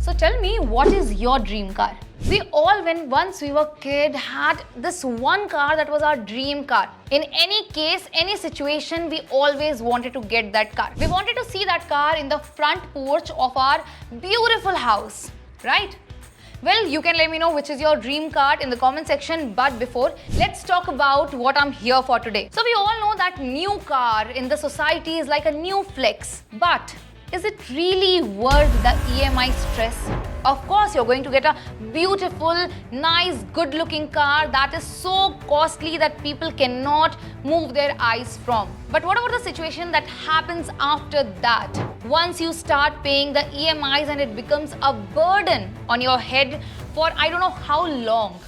So tell me, what is your dream car? We all, when once we were kid, had this one car that was our dream car. In any case, any situation, we always wanted to get that car. We wanted to see that car in the front porch of our beautiful house, right? Well, you can let me know which is your dream car in the comment section, but before, let's talk about what I'm here for today. So we all know that new car in the society is like a new flex, but is it really worth the EMI stress? Of course, you're going to get a beautiful, nice, good-looking car that is so costly that people cannot move their eyes from. But what about the situation that happens after that? Once you start paying the EMIs and it becomes a burden on your head for I don't know how long.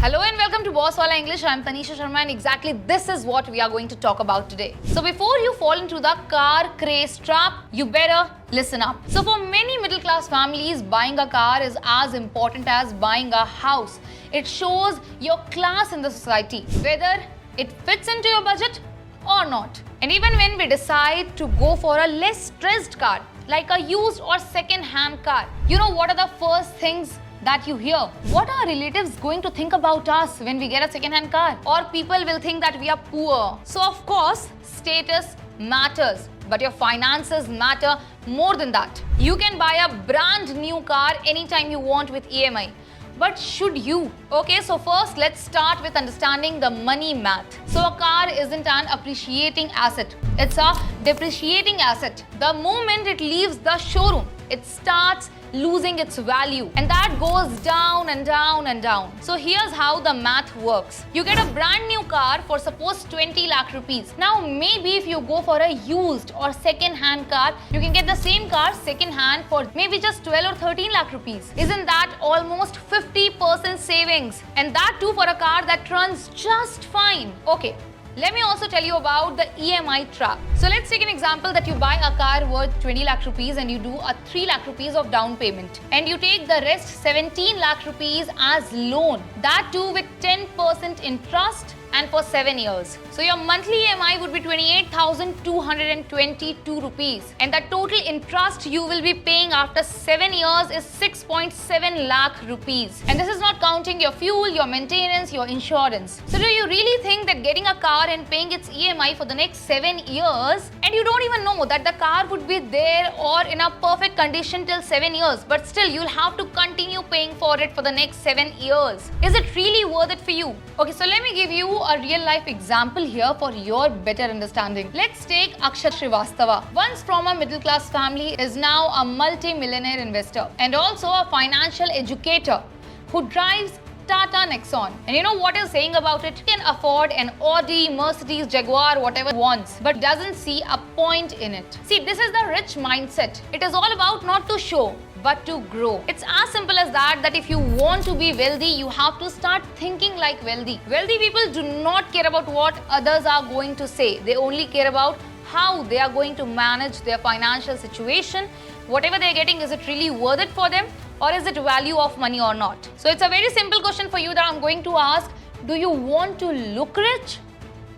Hello and welcome to Boss Wala English. I'm Tanisha Sharma and exactly this is what we are going to talk about today. So before you fall into the car craze trap, you better listen up. So for many middle class families, buying a car is as important as buying a house. It shows your class in the society, whether it fits into your budget or not. And even when we decide to go for a less stressed car, like a used or second-hand car, you know what are the first things that you hear? What are relatives going to think about us when we get a second-hand car? Or people will think that we are poor. So of course, status matters, but your finances matter more than that. You can buy a brand new car anytime you want with EMI. But should you? Okay, so first let's start with understanding the money math. So a car isn't an appreciating asset. It's a depreciating asset. The moment it leaves the showroom, it starts losing its value, and that goes down and down and down. So here's how the math works. You get a brand new car for suppose 20 lakh rupees. Now maybe if you go for a used or second hand car, you can get the same car second hand for maybe just 12 or 13 lakh rupees. Isn't that almost 50% savings? And that too for a car that runs just fine. Okay. Let me also tell you about the EMI trap. So let's take an example that you buy a car worth 20 lakh rupees and you do a 3 lakh rupees of down payment. And you take the rest 17 lakh rupees as loan. That too with 10% interest and for 7 years. So your monthly EMI would be 28,222 rupees. And the total interest you will be paying after 7 years is 6.7 lakh rupees. And this is not counting your fuel, your maintenance, your insurance. So do you really think that getting a car and paying its EMI for the next 7 years, and you don't even know that the car would be there or in a perfect condition till 7 years, but still you'll have to continue paying for it for the next 7 years. Is it really worth it for you? Okay, so let me give you a real life example here for your better understanding. Let's take Akshat Srivastava. Once from a middle class family, is now a multi-millionaire investor and also a financial educator who drives Tata Nexon. And you know what he's saying about it? He can afford an Audi, Mercedes, Jaguar, whatever he wants, but doesn't see a point in it. See, this is the rich mindset. It is all about not to show, but to grow. It's as simple as that if you want to be wealthy, you have to start thinking like wealthy. Wealthy people do not care about what others are going to say. They only care about how they are going to manage their financial situation. Whatever they're getting, is it really worth it for them? Or is it value of money or not? So it's a very simple question for you that I'm going to ask. Do you want to look rich?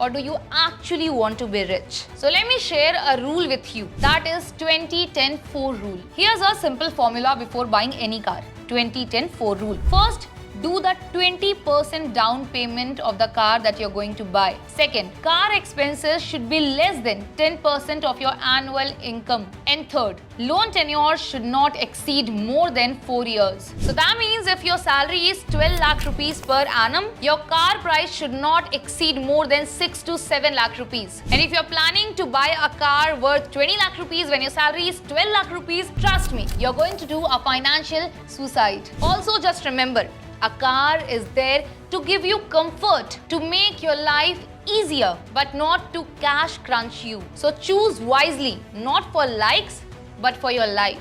Or do you actually want to be rich? So let me share a rule with you. That is 20-10-4 rule. Here's a simple formula before buying any car. 20-10-4 rule. First, do the 20% down payment of the car that you're going to buy. Second, car expenses should be less than 10% of your annual income. And third, loan tenure should not exceed more than 4 years. So that means if your salary is 12 lakh rupees per annum, your car price should not exceed more than 6 to 7 lakh rupees. And if you're planning to buy a car worth 20 lakh rupees when your salary is 12 lakh rupees, trust me, you're going to do a financial suicide. Also, just remember, a car is there to give you comfort, to make your life easier, but not to cash crunch you. So choose wisely, not for likes, but for your life.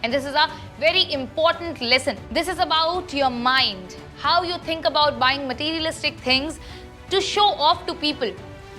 And this is a very important lesson. This is about your mind, how you think about buying materialistic things to show off to people.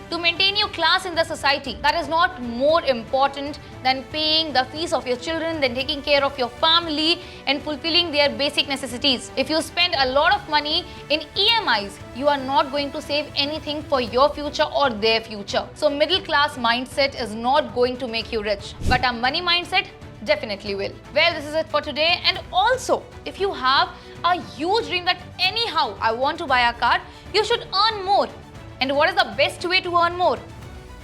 to maintain your class in the society. That is not more important than paying the fees of your children, than taking care of your family and fulfilling their basic necessities. If you spend a lot of money in EMIs, you are not going to save anything for your future or their future. So middle class mindset is not going to make you rich, but a money mindset definitely will. Well, this is it for today. And also, if you have a huge dream that anyhow I want to buy a car, you should earn more. And what is the best way to earn more?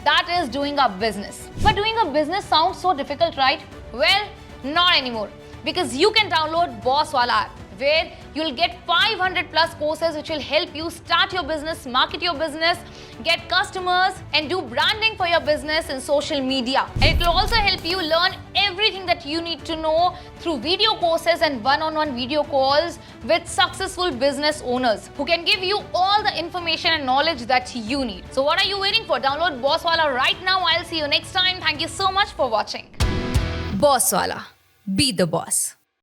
That is doing a business. But doing a business sounds so difficult, right? Well, not anymore. Because you can download Bosswala app, where you'll get 500 plus courses which will help you start your business, market your business, get customers and do branding for your business in social media. And it will also help you learn everything that you need to know through video courses and one-on-one video calls with successful business owners who can give you all the information and knowledge that you need. So what are you waiting for? Download Bosswala right now. I'll see you next time. Thank you so much for watching. Bosswala. Be the boss.